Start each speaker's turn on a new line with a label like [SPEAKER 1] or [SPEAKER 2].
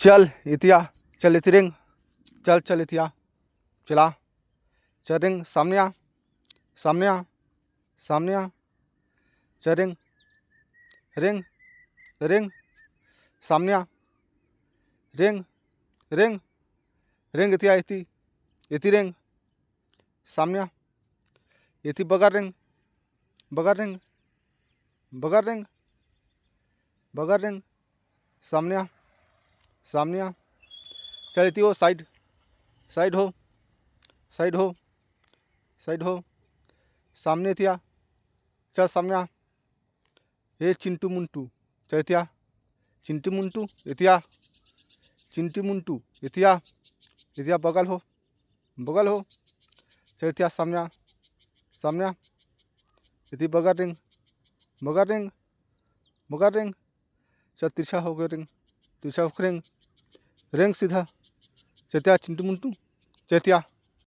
[SPEAKER 1] चल इतिया, चल इति रिंग, चल चल इतिया, चला, चल रिंग, सामने आ, सामने आ, सामने आ, चल रिंग, रिंग, रिंग, सामने आ, रिंग, रिंग, रिंग इतिया, इति रिंग, सामने आ, इति बगर रिंग, बगर रिंग, बगर रिंग, बगर रिंग, सामने आ, सामने आ, चल इति हो, साइड, साइड हो, साइड हो, साइड हो, सामने इतिया, चल सामने आ, ये चिंटू मुंटू, चल इतिया, चिंटू मुंटू इतिया, चिंटू मुंटू इतिया, इतिया बगल हो, बगल हो, चल इतिया सामने आ, सामने आ, इति बगर रिंग, बगर रिंग, बगर रिंग, चल तिरछा हो गया रिंग, तिरछा हो रिंग, रिंग सीधा, चैतिया चिंटू मुंटू, चैतिया